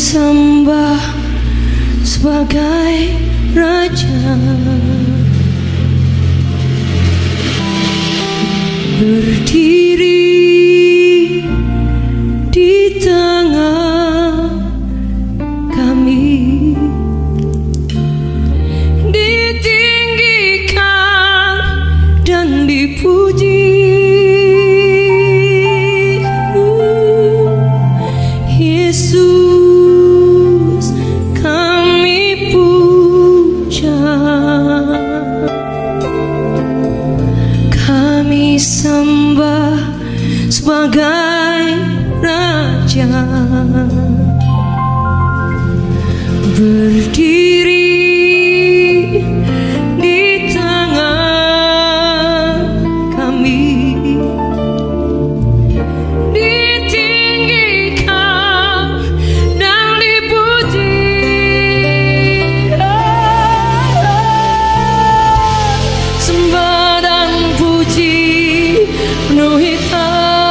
sembah sebagai Raja, berdiri di tengah kami, ditinggikan dan dipuji. Yesus kami puja, kami sembah sebagai Raja, berdiri di tengah kami, ditinggikan dan dipuji. Sembah dan puji penuhi tahtamu,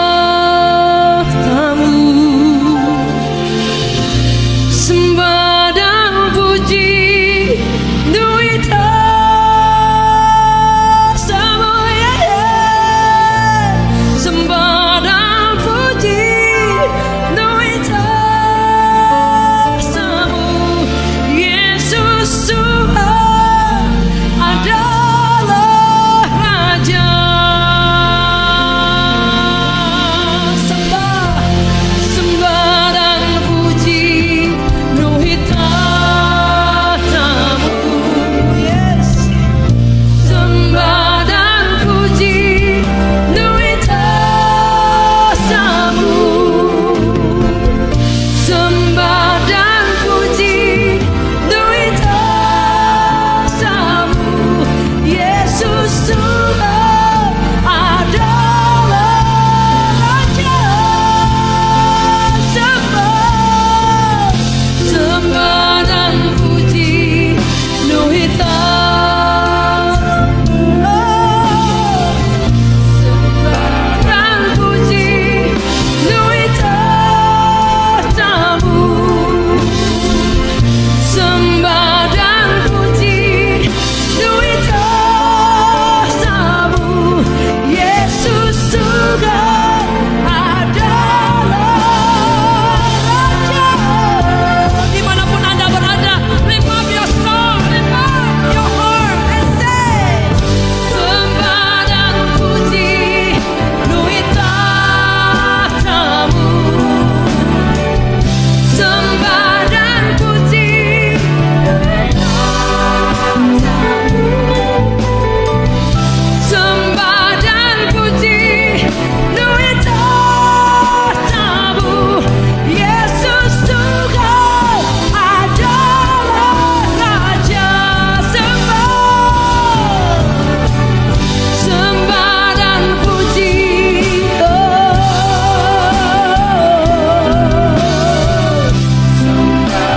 sembah dan puji penuhi tahtamu, sembah dan puji penuhi tahtamu. Yesus Tuhan adalah Raja. Sembah dan puji penuhi tahtamu. Yes. Sembah dan puji penuhi tahtamu. Sembah dan puji penuhi tahtamu. Yesus Tuhan adalah Raja. Sembah dan puji penuhi tahtamu. Sembah dan puji penuhi tahtamu. Sembah dan puji penuhi tahtamu. Yesus Tuhan adalah Raja. Dimanapun Anda berada, lift up your soul, lift up your heart and say, sembah dan puji penuhi tahtamu. Sembah dan puji penuhi tahtamu. Sembah dan puji penuhi tahtamu. Yesus Tuhan adalah Raja. Sembah dan puji, sembah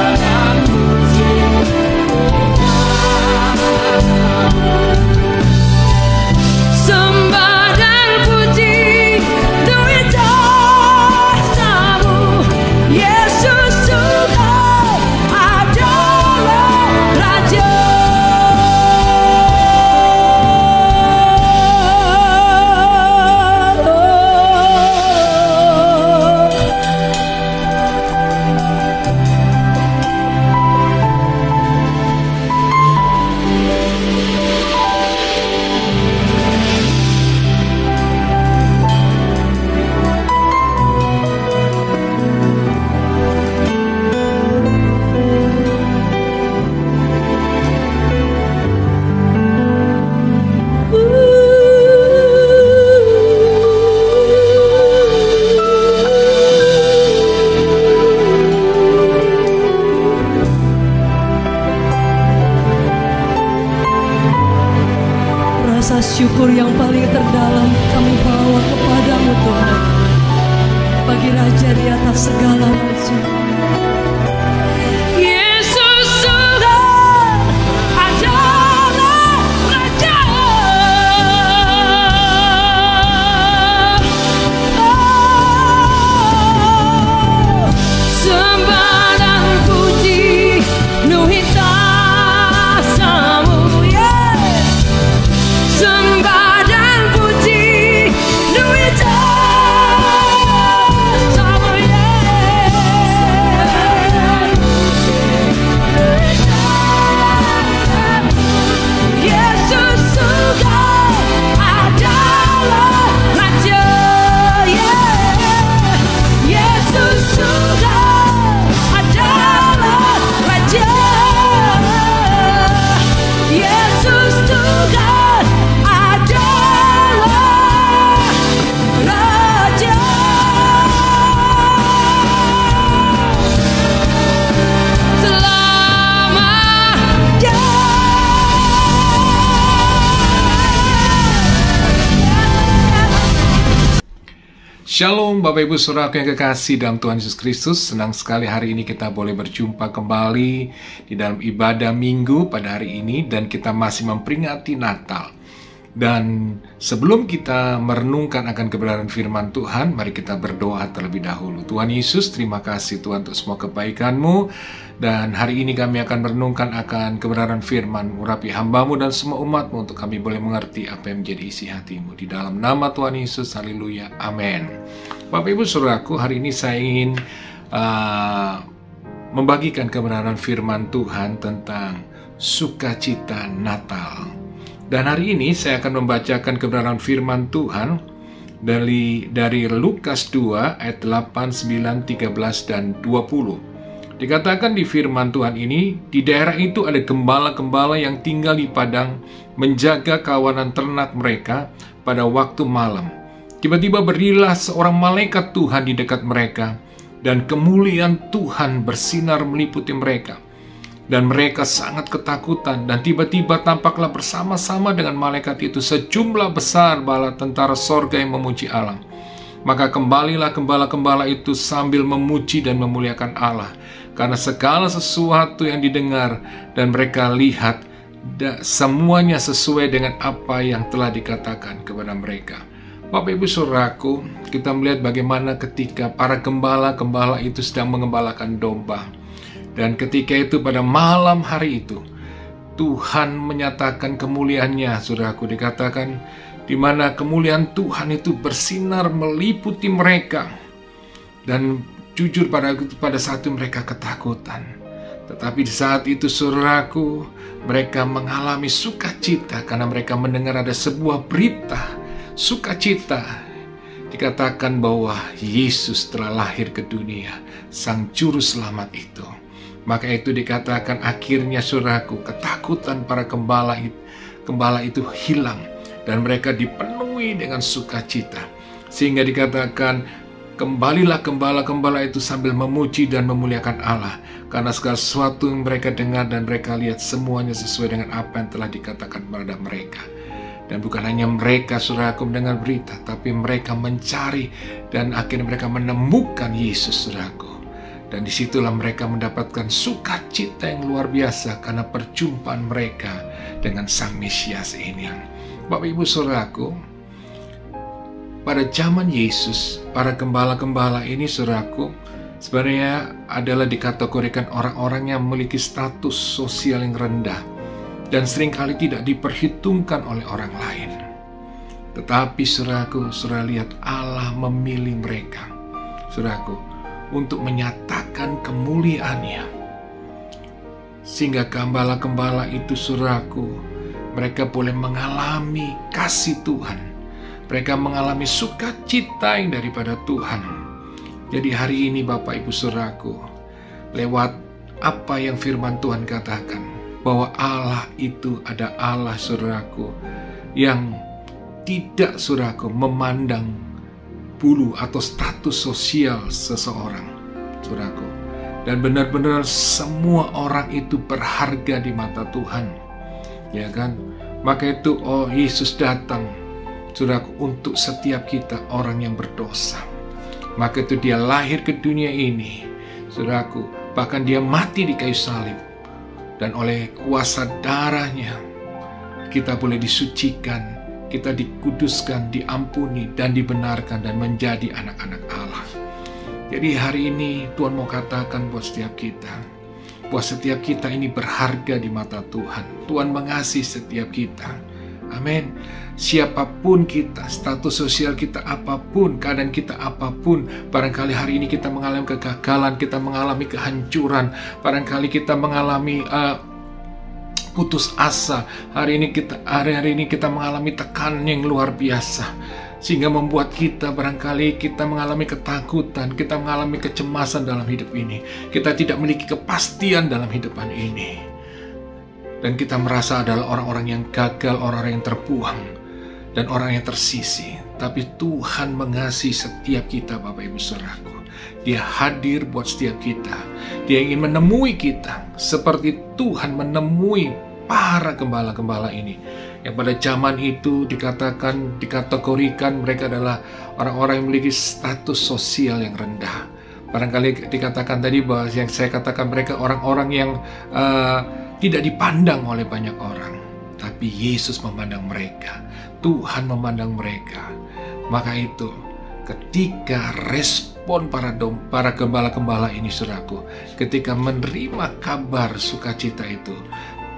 dan puji, sembah dan puji penuhi tahtamu. Yesus Tuhan adalah Raja. Rasa syukur yang paling terdalam kami bawa kepadamu Tuhan, bagi Raja di atas segala raja. Yesus Tuhan adalah Raja. Sembah dan Shalom Bapak Ibu Saudaraku yang kekasih dalam Tuhan Yesus Kristus. Senang sekali hari ini kita boleh berjumpa kembali di dalam ibadah minggu pada hari ini. Dan kita masih memperingati Natal. Dan sebelum kita merenungkan akan kebenaran firman Tuhan, mari kita berdoa terlebih dahulu. Tuhan Yesus, terima kasih Tuhan untuk semua kebaikan-Mu. Dan hari ini kami akan merenungkan akan kebenaran firman, urapi hamba-Mu dan semua umat-Mu untuk kami boleh mengerti apa yang menjadi isi hati-Mu. Di dalam nama Tuhan Yesus, haleluya, amin. Bapak Ibu Saudaraku, hari ini saya ingin membagikan kebenaran firman Tuhan tentang sukacita Natal. Dan hari ini saya akan membacakan kebenaran firman Tuhan dari Lukas 2 ayat 8, 9, 13, dan 20. Dikatakan di firman Tuhan ini, di daerah itu ada gembala-gembala yang tinggal di padang menjaga kawanan ternak mereka pada waktu malam. Tiba-tiba berdirilah seorang malaikat Tuhan di dekat mereka, dan kemuliaan Tuhan bersinar meliputi mereka. Dan mereka sangat ketakutan, dan tiba-tiba tampaklah bersama-sama dengan malaikat itu sejumlah besar bala tentara sorga yang memuji Allah. Maka kembalilah gembala-gembala itu sambil memuji dan memuliakan Allah, karena segala sesuatu yang didengar dan mereka lihat, semuanya sesuai dengan apa yang telah dikatakan kepada mereka. Bapak Ibu Saudaraku, kita melihat bagaimana ketika para gembala-gembala itu sedang mengembalakan domba. Dan ketika itu pada malam hari itu, Tuhan menyatakan kemuliaannya, saudaraku, dikatakan di mana kemuliaan Tuhan itu bersinar meliputi mereka. Dan jujur pada saat itu mereka ketakutan. Tetapi di saat itu saudaraku, mereka mengalami sukacita karena mereka mendengar ada sebuah berita sukacita. Dikatakan bahwa Yesus telah lahir ke dunia, Sang Juru Selamat itu. Maka itu dikatakan akhirnya saudaraku, ketakutan para gembala itu hilang. Dan mereka dipenuhi dengan sukacita. Sehingga dikatakan, kembalilah gembala-gembala itu sambil memuji dan memuliakan Allah. Karena segala sesuatu yang mereka dengar dan mereka lihat semuanya sesuai dengan apa yang telah dikatakan kepada mereka. Dan bukan hanya mereka saudaraku mendengar berita, tapi mereka mencari dan akhirnya mereka menemukan Yesus saudaraku. Dan disitulah mereka mendapatkan sukacita yang luar biasa karena perjumpaan mereka dengan Sang Mesias ini. Bapak Ibu Saudaraku, pada zaman Yesus, para gembala-gembala ini saudaraku, sebenarnya adalah dikategorikan orang-orang yang memiliki status sosial yang rendah dan seringkali tidak diperhitungkan oleh orang lain. Tetapi saudaraku, saudara lihat Allah memilih mereka, saudaraku, untuk menyatakan kemuliaannya. Sehingga gembala-gembala itu saudaraku, mereka boleh mengalami kasih Tuhan. Mereka mengalami sukacita yang daripada Tuhan. Jadi hari ini Bapak Ibu saudaraku, lewat apa yang firman Tuhan katakan, bahwa Allah itu ada Allah saudaraku, yang tidak saudaraku memandang bulu atau status sosial seseorang, saudaraku. Dan benar-benar semua orang itu berharga di mata Tuhan, ya kan? Maka itu Yesus datang, saudaraku, untuk setiap kita orang yang berdosa. Maka itu dia lahir ke dunia ini, saudaraku, bahkan dia mati di kayu salib. Dan oleh kuasa darahnya kita boleh disucikan, kita dikuduskan, diampuni, dan dibenarkan, dan menjadi anak-anak Allah. Jadi hari ini Tuhan mau katakan buat setiap kita, bahwa setiap kita ini berharga di mata Tuhan. Tuhan mengasihi setiap kita. Amin. Siapapun kita, status sosial kita apapun, keadaan kita apapun, barangkali hari ini kita mengalami kegagalan, kita mengalami kehancuran, barangkali kita mengalami putus asa. Hari ini kita mengalami tekanan yang luar biasa, sehingga membuat kita barangkali kita mengalami ketakutan, kita mengalami kecemasan dalam hidup ini. Kita tidak memiliki kepastian dalam hidupan ini, dan kita merasa adalah orang-orang yang gagal, orang-orang yang terbuang, dan orang yang tersisih. Tapi Tuhan mengasihi setiap kita Bapak Ibu Saudaraku. Dia hadir buat setiap kita. Dia ingin menemui kita seperti Tuhan menemui para gembala-gembala ini yang pada zaman itu dikategorikan mereka adalah orang-orang yang memiliki status sosial yang rendah. Barangkali dikatakan tadi bahwa yang saya katakan mereka orang-orang yang tidak dipandang oleh banyak orang. Tapi Yesus memandang mereka, Tuhan memandang mereka. Maka itu ketika respon para gembala-gembala ini, saudaraku, ketika menerima kabar sukacita itu,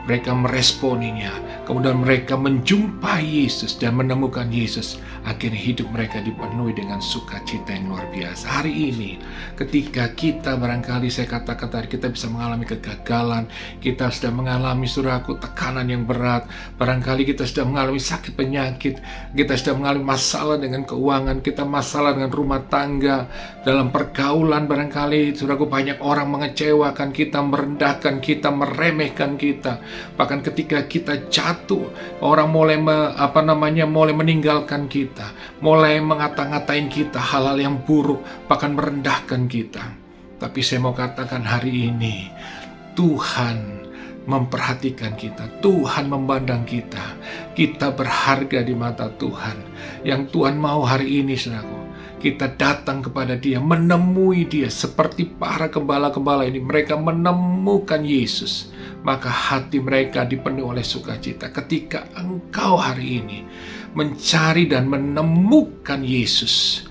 mereka meresponinya, kemudian mereka menjumpai Yesus dan menemukan Yesus. Akhirnya hidup mereka dipenuhi dengan sukacita yang luar biasa. Hari ini, ketika kita barangkali saya katakan tadi, kita bisa mengalami kegagalan, kita sudah mengalami saudaraku tekanan yang berat, barangkali kita sudah mengalami sakit penyakit, kita sudah mengalami masalah dengan keuangan, kita masalah dengan rumah tangga, dalam pergaulan barangkali saudaraku banyak orang mengecewakan kita, merendahkan kita, meremehkan kita. Bahkan ketika kita jatuh, orang mulai mulai meninggalkan kita, mulai ngata-ngatain kita hal-hal yang buruk, bahkan merendahkan kita. Tapi saya mau katakan hari ini, Tuhan memperhatikan kita, Tuhan memandang kita. Kita berharga di mata Tuhan. Yang Tuhan mau hari ini, saudaraku, kita datang kepada Dia, menemui Dia seperti para gembala-gembala ini. Mereka menemukan Yesus, maka hati mereka dipenuhi oleh sukacita. Ketika engkau hari ini mencari dan menemukan Yesus,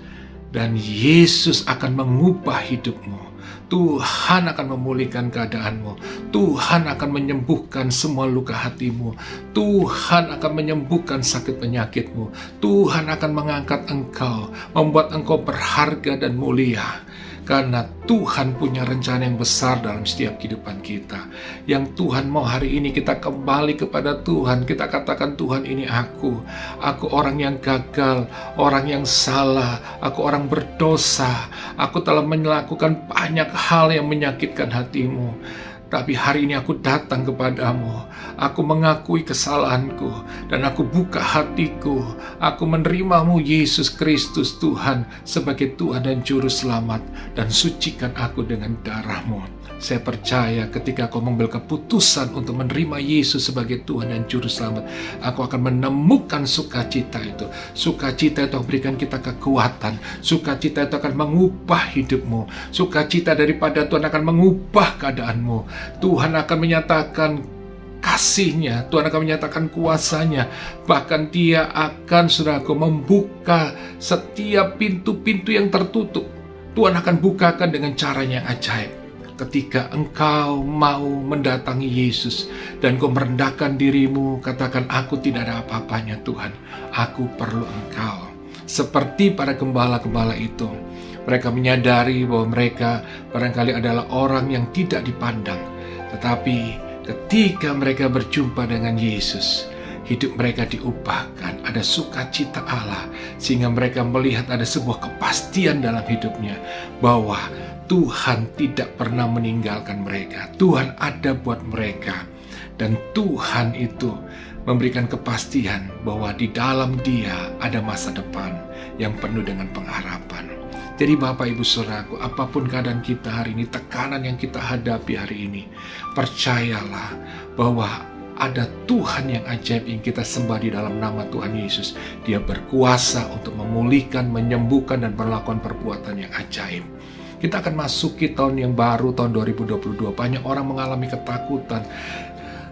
dan Yesus akan mengubah hidupmu, Tuhan akan memulihkan keadaanmu, Tuhan akan menyembuhkan semua luka hatimu, Tuhan akan menyembuhkan sakit penyakitmu, Tuhan akan mengangkat engkau, membuat engkau berharga dan mulia. Karena Tuhan punya rencana yang besar dalam setiap kehidupan kita. Yang Tuhan mau hari ini kita kembali kepada Tuhan. Kita katakan, Tuhan, ini aku orang yang gagal, orang yang salah, aku orang berdosa, aku telah melakukan banyak hal yang menyakitkan hatimu. Tapi hari ini aku datang kepadamu, aku mengakui kesalahanku, dan aku buka hatiku, aku menerimamu Yesus Kristus Tuhan sebagai Tuhan dan Juru Selamat, dan sucikan aku dengan darahmu. Saya percaya ketika kau mengambil keputusan untuk menerima Yesus sebagai Tuhan dan Juru Selamat, aku akan menemukan sukacita itu. Sukacita itu berikan kita kekuatan, sukacita itu akan mengubah hidupmu, sukacita daripada Tuhan akan mengubah keadaanmu. Tuhan akan menyatakan kasih-Nya, Tuhan akan menyatakan kuasa-Nya, bahkan Dia akan, saudaraku, membuka setiap pintu-pintu yang tertutup. Tuhan akan bukakan dengan caranya yang ajaib. Ketika engkau mau mendatangi Yesus dan kau merendahkan dirimu, katakan, aku tidak ada apa-apanya Tuhan, aku perlu Engkau. Seperti para gembala-gembala itu, mereka menyadari bahwa mereka barangkali adalah orang yang tidak dipandang. Tetapi ketika mereka berjumpa dengan Yesus, hidup mereka diubahkan, ada sukacita Allah, sehingga mereka melihat ada sebuah kepastian dalam hidupnya, bahwa Tuhan tidak pernah meninggalkan mereka. Tuhan ada buat mereka. Dan Tuhan itu memberikan kepastian bahwa di dalam Dia ada masa depan yang penuh dengan pengharapan. Jadi Bapak Ibu Saudaraku, apapun keadaan kita hari ini, tekanan yang kita hadapi hari ini, percayalah bahwa ada Tuhan yang ajaib yang kita sembah di dalam nama Tuhan Yesus. Dia berkuasa untuk memulihkan, menyembuhkan, dan melakukan perbuatan yang ajaib. Kita akan masuki tahun yang baru, tahun 2022. Banyak orang mengalami ketakutan,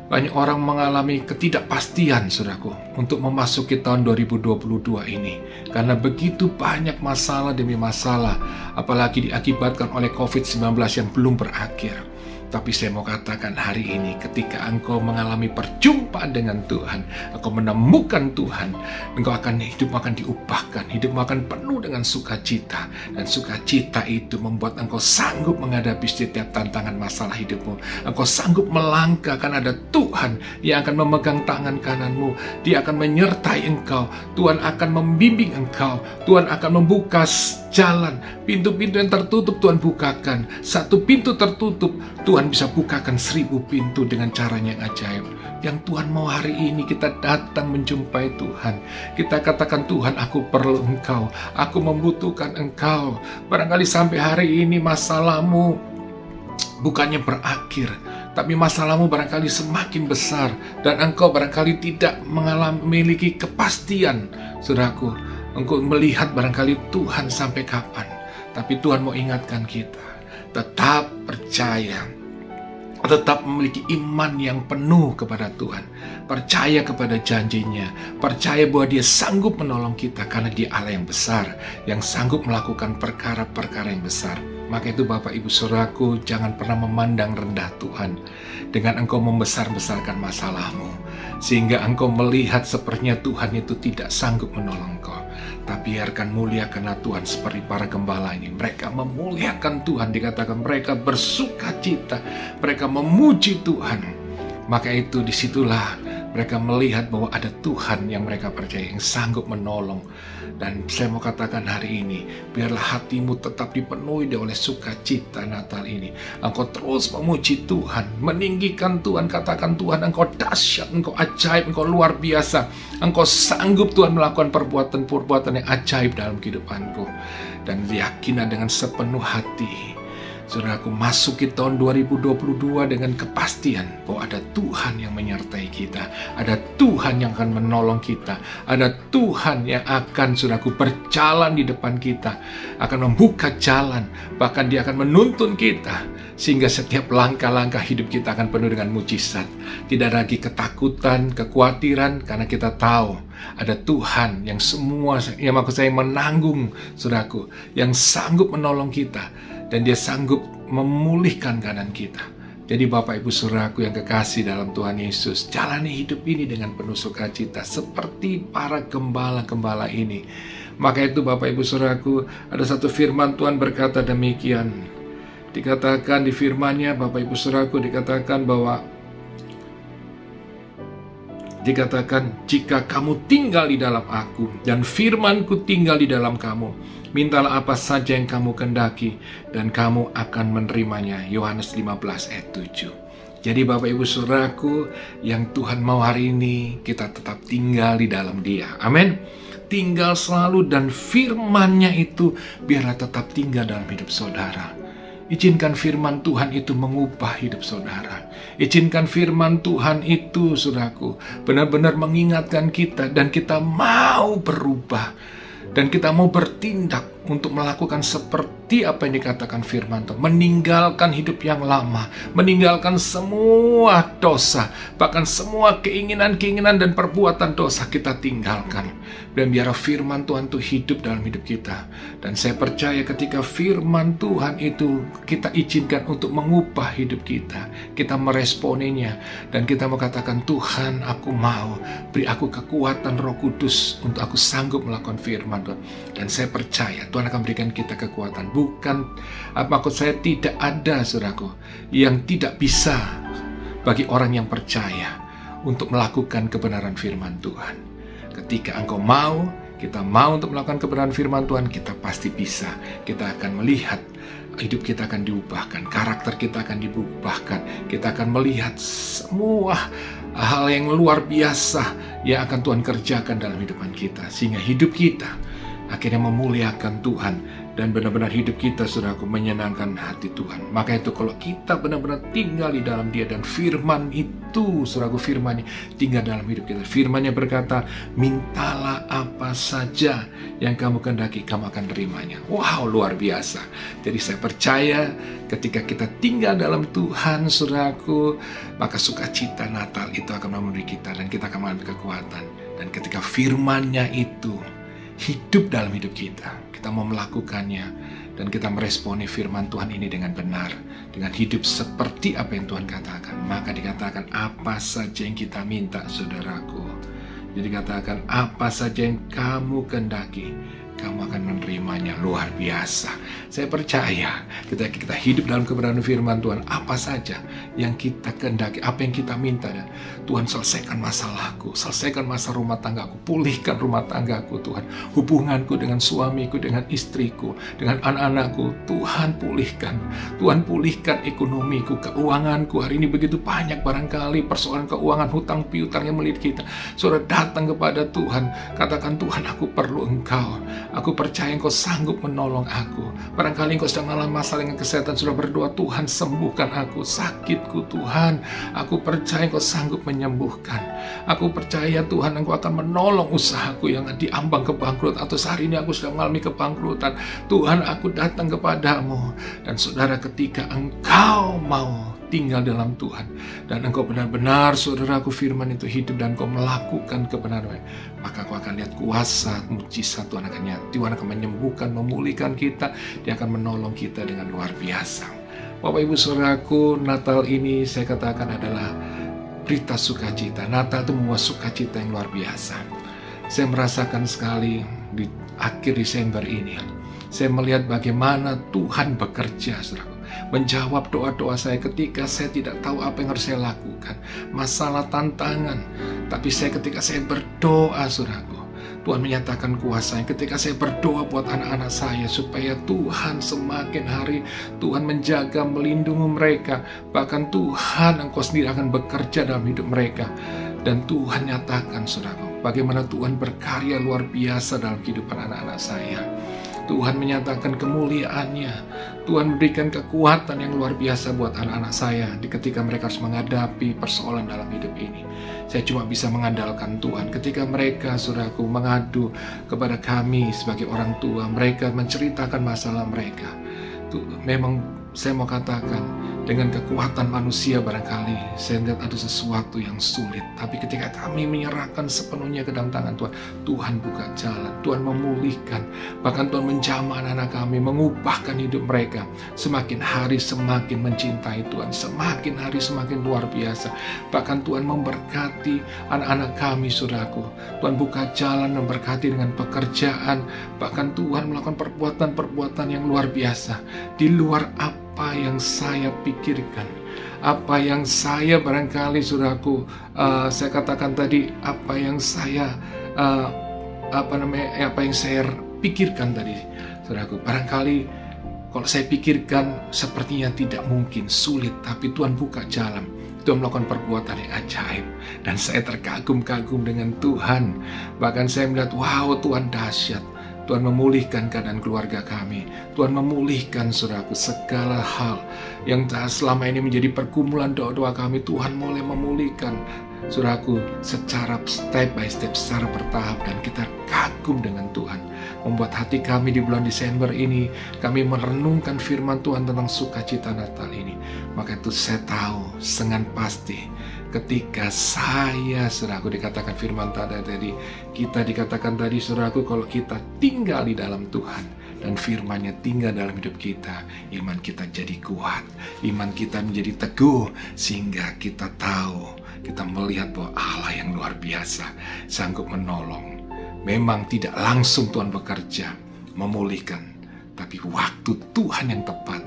banyak orang mengalami ketidakpastian, saudaraku, untuk memasuki tahun 2022 ini. Karena begitu banyak masalah demi masalah, apalagi diakibatkan oleh COVID-19 yang belum berakhir. Tapi saya mau katakan hari ini, ketika engkau mengalami perjumpaan dengan Tuhan, engkau menemukan Tuhan, engkau akan hidupmu akan diubahkan, hidupmu akan penuh dengan sukacita. Dan sukacita itu membuat engkau sanggup menghadapi setiap tantangan masalah hidupmu. Engkau sanggup melangkah karena ada Tuhan yang akan memegang tangan kananmu. Dia akan menyertai engkau. Tuhan akan membimbing engkau. Tuhan akan membuka jalan. Pintu-pintu yang tertutup Tuhan bukakan. Satu pintu tertutup, Tuhan bisa bukakan 1000 pintu dengan caranya yang ajaib. Yang Tuhan mau hari ini kita datang menjumpai Tuhan. Kita katakan, Tuhan, aku perlu Engkau, aku membutuhkan Engkau. Barangkali sampai hari ini masalahmu bukannya berakhir, tapi masalahmu barangkali semakin besar, dan engkau barangkali tidak memiliki kepastian, saudaraku. Engkau melihat barangkali Tuhan sampai kapan. Tapi Tuhan mau ingatkan kita, tetap percaya, tetap memiliki iman yang penuh kepada Tuhan, percaya kepada janjinya, percaya bahwa Dia sanggup menolong kita karena Dia Allah yang besar, yang sanggup melakukan perkara-perkara yang besar. Maka itu Bapak Ibu Saudaraku, jangan pernah memandang rendah Tuhan dengan engkau membesar-besarkan masalahmu, sehingga engkau melihat sepertinya Tuhan itu tidak sanggup menolong engkau. Tapi biarkan muliakanlah Tuhan seperti para gembala ini. Mereka memuliakan Tuhan, dikatakan mereka bersuka cita, mereka memuji Tuhan. Maka itu disitulah mereka melihat bahwa ada Tuhan yang mereka percaya, yang sanggup menolong. Dan saya mau katakan hari ini, biarlah hatimu tetap dipenuhi oleh sukacita Natal ini. Engkau terus memuji Tuhan, meninggikan Tuhan, katakan Tuhan engkau dahsyat, engkau ajaib, engkau luar biasa. Engkau sanggup Tuhan melakukan perbuatan-perbuatan yang ajaib dalam kehidupanku. Dan yakinlah dengan sepenuh hati, saudaraku, masuki tahun 2022 dengan kepastian bahwa ada Tuhan yang menyertai kita, ada Tuhan yang akan menolong kita, ada Tuhan yang akan, saudaraku, berjalan di depan kita, akan membuka jalan, bahkan Dia akan menuntun kita, sehingga setiap langkah-langkah hidup kita akan penuh dengan mujizat. Tidak lagi ketakutan, kekhawatiran, karena kita tahu ada Tuhan yang semua, yang maksud saya menanggung, saudaraku, yang sanggup menolong kita. Dan Dia sanggup memulihkan keadaan kita. Jadi Bapak Ibu Saudaraku yang kekasih dalam Tuhan Yesus, jalani hidup ini dengan penuh sukacita seperti para gembala-gembala ini. Maka itu Bapak Ibu Saudaraku, ada satu firman Tuhan berkata demikian. Dikatakan di firman-Nya, Bapak Ibu Saudaraku, dikatakan bahwa jika kamu tinggal di dalam aku dan firman-Ku tinggal di dalam kamu, mintalah apa saja yang kamu kehendaki dan kamu akan menerimanya. Yohanes 15 ayat 7. Jadi Bapak Ibu Saudaraku, yang Tuhan mau hari ini kita tetap tinggal di dalam Dia. Amin. Tinggal selalu, dan firman-Nya itu biarlah tetap tinggal dalam hidup saudara. Izinkan firman Tuhan itu mengubah hidup saudara. Izinkan firman Tuhan itu, saudaraku, benar-benar mengingatkan kita, dan kita mau berubah, dan kita mau bertindak untuk melakukan seperti apa yang dikatakan firman Tuhan. Meninggalkan hidup yang lama, meninggalkan semua dosa, bahkan semua keinginan-keinginan dan perbuatan dosa kita tinggalkan. Dan biar firman Tuhan itu hidup dalam hidup kita. Dan saya percaya ketika firman Tuhan itu kita izinkan untuk mengubah hidup kita, kita meresponinya, dan kita mau katakan, Tuhan, aku mau, beri aku kekuatan Roh Kudus untuk aku sanggup melakukan firman Tuhan. Dan saya percaya Tuhan akan berikan kita kekuatan. Bukan, maksud saya, tidak ada, saudaraku, yang tidak bisa bagi orang yang percaya untuk melakukan kebenaran firman Tuhan. Ketika engkau mau, kita mau untuk melakukan kebenaran firman Tuhan, kita pasti bisa. Kita akan melihat hidup kita akan diubahkan, karakter kita akan diubahkan. Kita akan melihat semua hal yang luar biasa yang akan Tuhan kerjakan dalam hidupan kita, sehingga hidup kita akhirnya memuliakan Tuhan, dan benar-benar hidup kita, saudaraku, menyenangkan hati Tuhan. Maka itu kalau kita benar-benar tinggal di dalam Dia, dan firman itu, saudaraku, firman-Nya tinggal dalam hidup kita. Firman-Nya berkata, mintalah apa saja yang kamu kehendaki, kamu akan terimanya. Wow, luar biasa. Jadi saya percaya ketika kita tinggal dalam Tuhan, saudaraku, maka sukacita Natal itu akan memenuhi kita, dan kita akan mengalami kekuatan. Dan ketika firman-Nya itu hidup dalam hidup kita, kita mau melakukannya, dan kita meresponi firman Tuhan ini dengan benar, dengan hidup seperti apa yang Tuhan katakan, maka dikatakan apa saja yang kita minta, saudaraku. Jadi katakan apa saja yang kamu kehendaki, kamu akan menerimanya. Luar biasa. Saya percaya ketika kita hidup dalam kebenaran firman Tuhan, apa saja yang kita kehendaki, apa yang kita minta, dan Tuhan selesaikan masalahku, selesaikan masalah rumah tanggaku, pulihkan rumah tanggaku, Tuhan, hubunganku dengan suamiku, dengan istriku, dengan anak-anakku, Tuhan pulihkan. Tuhan pulihkan ekonomiku, keuanganku. Hari ini begitu banyak barangkali persoalan keuangan, hutang piutang yang melilit kita. Saudara datang kepada Tuhan, katakan, Tuhan, aku perlu Engkau. Aku percaya Engkau sanggup menolong aku. Barangkali Engkau sedang mengalami masalah dengan kesehatan, sudah berdoa, Tuhan sembuhkan aku, sakitku Tuhan. Aku percaya Engkau sanggup menyembuhkan. Aku percaya Tuhan Engkau akan menolong usahaku yang diambang kebangkrutan, atau sehari ini aku sedang mengalami kebangkrutan. Tuhan, aku datang kepadamu. Dan saudara, ketika Engkau mau tinggal dalam Tuhan, dan Engkau benar-benar, saudaraku, firman itu hidup, dan Engkau melakukan kebenaran, maka Kau akan lihat kuasa mujizat Tuhan akan nyata. Tuhan akan menyembuhkan, memulihkan kita. Dia akan menolong kita dengan luar biasa. Bapak Ibu saudaraku, Natal ini saya katakan adalah berita sukacita. Natal itu membawa sukacita yang luar biasa. Saya merasakan sekali di akhir Desember ini, saya melihat bagaimana Tuhan bekerja, saudaraku, menjawab doa-doa saya ketika saya tidak tahu apa yang harus saya lakukan, masalah, tantangan. Tapi ketika saya berdoa, saudaraku, Tuhan menyatakan kuasanya. Ketika saya berdoa buat anak-anak saya, supaya Tuhan semakin hari, Tuhan menjaga, melindungi mereka. Bahkan Tuhan Engkau sendiri akan bekerja dalam hidup mereka. Dan Tuhan nyatakan, saudaraku, bagaimana Tuhan berkarya luar biasa dalam kehidupan anak-anak saya. Tuhan menyatakan kemuliaannya. Tuhan memberikan kekuatan yang luar biasa buat anak-anak saya ketika mereka harus menghadapi persoalan dalam hidup ini. Saya cuma bisa mengandalkan Tuhan. Ketika mereka, saudaraku, mengadu kepada kami sebagai orang tua, mereka menceritakan masalah mereka. Memang saya mau katakan, dengan kekuatan manusia barangkali saya lihat ada sesuatu yang sulit. Tapi ketika kami menyerahkan sepenuhnya ke dalam tangan Tuhan, Tuhan buka jalan, Tuhan memulihkan. Bahkan Tuhan menjamah anak kami, mengubahkan hidup mereka. Semakin hari semakin mencintai Tuhan, semakin hari semakin luar biasa. Bahkan Tuhan memberkati anak-anak kami, saudaraku. Tuhan buka jalan, memberkati dengan pekerjaan. Bahkan Tuhan melakukan perbuatan-perbuatan yang luar biasa, di luar apa yang saya pikirkan, apa yang saya barangkali, saudaraku, saya katakan tadi, apa yang saya pikirkan tadi, saudaraku. Barangkali kalau saya pikirkan sepertinya tidak mungkin, sulit, tapi Tuhan buka jalan. Tuhan melakukan perbuatan yang ajaib, dan saya terkagum-kagum dengan Tuhan. Bahkan saya melihat, wow, Tuhan dahsyat. Tuhan memulihkan keadaan keluarga kami. Tuhan memulihkan, saudaraku, segala hal yang selama ini menjadi pergumulan doa-doa kami. Tuhan mulai memulihkan, saudaraku, secara step by step, secara bertahap. Dan kita kagum dengan Tuhan. Membuat hati kami di bulan Desember ini, kami merenungkan firman Tuhan tentang sukacita Natal ini. Maka itu saya tahu dengan pasti, ketika saya, saudaraku, dikatakan firman tadi, kita dikatakan tadi, saudaraku, kalau kita tinggal di dalam Tuhan dan firman-Nya tinggal dalam hidup kita, iman kita jadi kuat, iman kita menjadi teguh, sehingga kita tahu, kita melihat bahwa Allah yang luar biasa sanggup menolong. Memang tidak langsung Tuhan bekerja memulihkan, tapi waktu Tuhan yang tepat,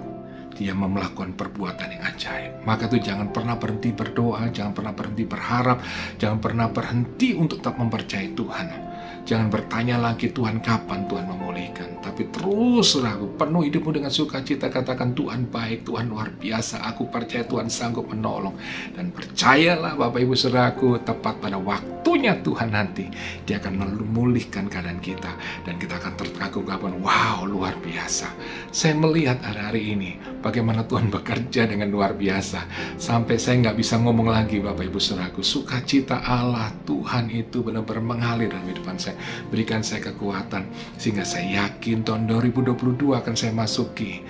Dia melakukan perbuatan yang ajaib. Maka itu jangan pernah berhenti berdoa, jangan pernah berhenti berharap, jangan pernah berhenti untuk tetap mempercayai Tuhan. Jangan bertanya lagi, Tuhan kapan Tuhan memulihkan. Tapi terus, saudaraku, penuh hidupmu dengan sukacita, katakan, Tuhan baik, Tuhan luar biasa, aku percaya Tuhan sanggup menolong. Dan percayalah Bapak Ibu saudaraku, tepat pada waktunya Tuhan nanti, Dia akan memulihkan keadaan kita. Dan kita akan terkagum-kagum, wow, luar biasa. Saya melihat hari-hari ini bagaimana Tuhan bekerja dengan luar biasa. Sampai saya nggak bisa ngomong lagi, Bapak Ibu saudaraku. Sukacita Allah Tuhan itu benar-benar mengalir dalam kehidupan saya. Berikan saya kekuatan, sehingga saya yakin tahun 2022 akan saya masuki.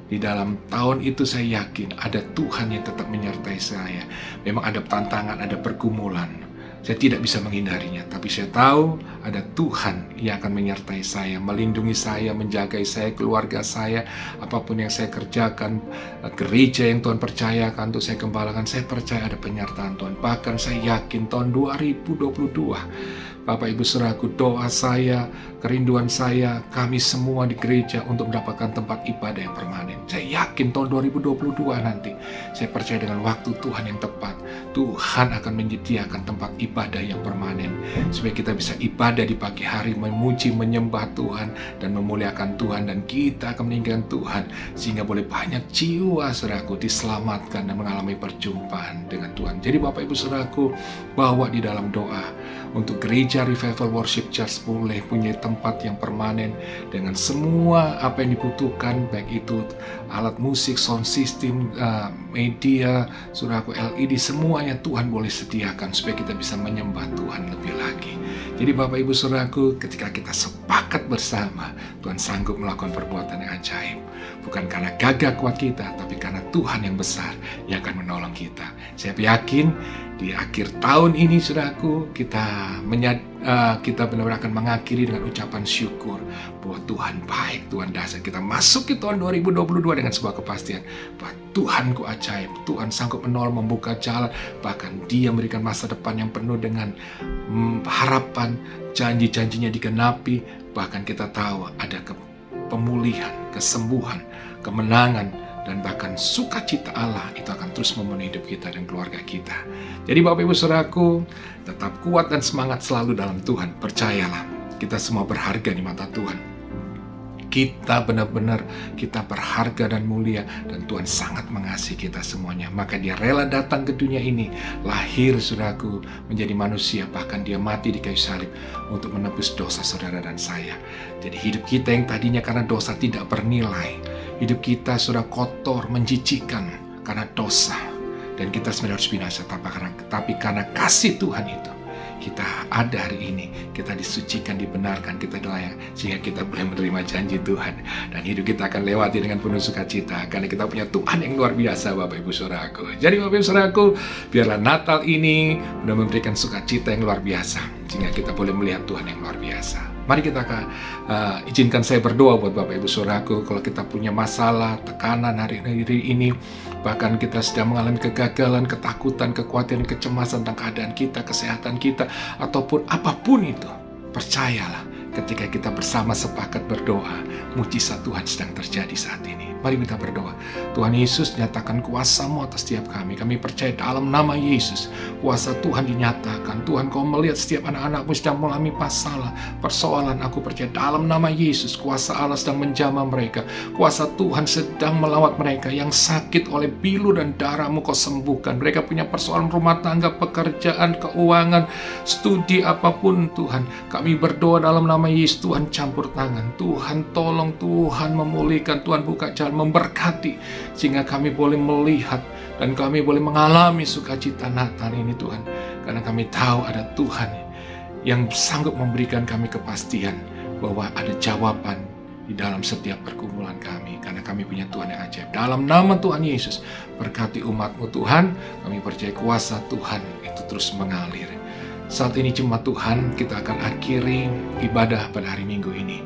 Di dalam tahun itu saya yakin ada Tuhan yang tetap menyertai saya. Memang ada tantangan, ada pergumulan. Saya tidak bisa menghindarinya, tapi saya tahu ada Tuhan yang akan menyertai saya, melindungi saya, menjaga saya, keluarga saya, apapun yang saya kerjakan, gereja yang Tuhan percayakan untuk saya gembalakan, saya percaya ada penyertaan Tuhan. Bahkan saya yakin tahun 2022, Bapak Ibu saudaraku, doa saya, kerinduan saya, kami semua di gereja untuk mendapatkan tempat ibadah yang permanen. Saya yakin tahun 2022 nanti, saya percaya dengan waktu Tuhan yang tepat, Tuhan akan menyediakan tempat ibadah yang permanen, supaya kita bisa ibadah beribadah di pagi hari, memuji, menyembah Tuhan, dan memuliakan Tuhan, dan kita akan meninggikan Tuhan, sehingga boleh banyak jiwa saudaraku diselamatkan dan mengalami perjumpaan dengan Tuhan. Jadi Bapak Ibu saudaraku, bawa di dalam doa untuk gereja Revival Worship Church boleh punya tempat yang permanen dengan semua apa yang dibutuhkan, baik itu alat musik, sound system, media, saudaraku, LED, semuanya Tuhan boleh sediakan supaya kita bisa menyembah Tuhan lebih lagi. Jadi Bapak Ibu saudaraku, ketika kita sepakat bersama, Tuhan sanggup melakukan perbuatan yang ajaib. Bukan karena gagah kuat kita, tapi karena Tuhan yang besar yang akan menolong kita. Saya yakin di akhir tahun ini saudaraku, kita benar-benar akan mengakhiri dengan ucapan syukur bahwa Tuhan baik, Tuhan dahsyat. Kita masuk ke tahun 2022 dengan sebuah kepastian bahwa Tuhanku ajaib, Tuhan sanggup menolong, membuka jalan, bahkan Dia memberikan masa depan yang penuh dengan harapan, janji-janjinya digenapi. Bahkan kita tahu ada pemulihan, kesembuhan, kemenangan, dan bahkan sukacita Allah itu akan terus memenuhi hidup kita dan keluarga kita. Jadi Bapak Ibu saudaraku, tetap kuat dan semangat selalu dalam Tuhan. Percayalah, kita semua berharga di mata Tuhan. Kita benar-benar berharga dan mulia, dan Tuhan sangat mengasihi kita semuanya. Maka Dia rela datang ke dunia ini, lahir saudaraku, menjadi manusia, bahkan Dia mati di kayu salib untuk menebus dosa saudara dan saya. Jadi hidup kita yang tadinya karena dosa tidak bernilai, hidup kita sudah kotor, menjijikkan karena dosa, dan kita sebenarnya harus binasa, tapi karena kasih Tuhan itu kita ada hari ini, kita disucikan, dibenarkan, kita layak, sehingga kita boleh menerima janji Tuhan, dan hidup kita akan lewati dengan penuh sukacita karena kita punya Tuhan yang luar biasa, Bapak Ibu saudaraku. Jadi Bapak Ibu saudaraku, biarlah Natal ini sudah memberikan sukacita yang luar biasa, sehingga kita boleh melihat Tuhan yang luar biasa. Mari kita izinkan saya berdoa buat Bapak Ibu saudaraku. Kalau kita punya masalah, tekanan hari ini, bahkan kita sedang mengalami kegagalan, ketakutan, kekhawatiran, kecemasan tentang keadaan kita, kesehatan kita, ataupun apapun itu, percayalah, ketika kita bersama sepakat berdoa, mujizat Tuhan sedang terjadi saat ini. Mari kita berdoa. Tuhan Yesus, nyatakan kuasa-Mu atas setiap kami. Kami percaya dalam nama Yesus, kuasa Tuhan dinyatakan. Tuhan, Kau melihat setiap anak-anak-Mu sedang mengalami masalah, persoalan. Aku percaya dalam nama Yesus, kuasa Allah sedang menjamah mereka. Kuasa Tuhan sedang melawat mereka. Yang sakit oleh pilu dan darah-Mu Kau sembuhkan. Mereka punya persoalan rumah tangga, pekerjaan, keuangan, studi, apapun Tuhan. Kami berdoa dalam nama Yesus, Tuhan campur tangan. Tuhan tolong, Tuhan memulihkan, Tuhan buka jalan, memberkati, sehingga kami boleh melihat dan kami boleh mengalami sukacita Natal ini Tuhan, karena kami tahu ada Tuhan yang sanggup memberikan kami kepastian bahwa ada jawaban di dalam setiap pergumulan kami, karena kami punya Tuhan yang ajaib. Dalam nama Tuhan Yesus, berkati umat-Mu Tuhan. Kami percaya kuasa Tuhan itu terus mengalir. Saat ini jemaat Tuhan, kita akan akhiri ibadah pada hari Minggu ini.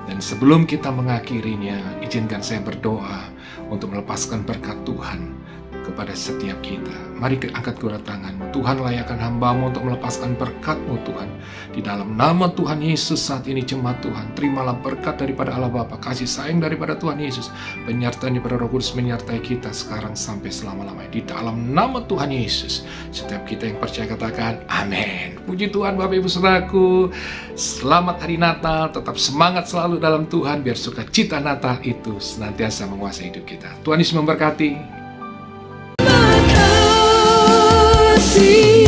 Dan sebelum kita mengakhirinya, izinkan saya berdoa untuk melepaskan berkat Tuhan kepada setiap kita. Mari angkat kedua tangan-Mu. Tuhan, layakkan hamba-Mu untuk melepaskan berkat-Mu Tuhan. Di dalam nama Tuhan Yesus saat ini jemaat Tuhan, terimalah berkat daripada Allah Bapa, kasih sayang daripada Tuhan Yesus, penyertaan daripada Roh Kudus menyertai kita sekarang sampai selama-lamanya. Di dalam nama Tuhan Yesus, setiap kita yang percaya katakan amin. Puji Tuhan Bapak Ibu saudaraku. Selamat hari Natal, tetap semangat selalu dalam Tuhan, biar sukacita Natal itu senantiasa menguasai hidup kita. Tuhan Yesus memberkati. See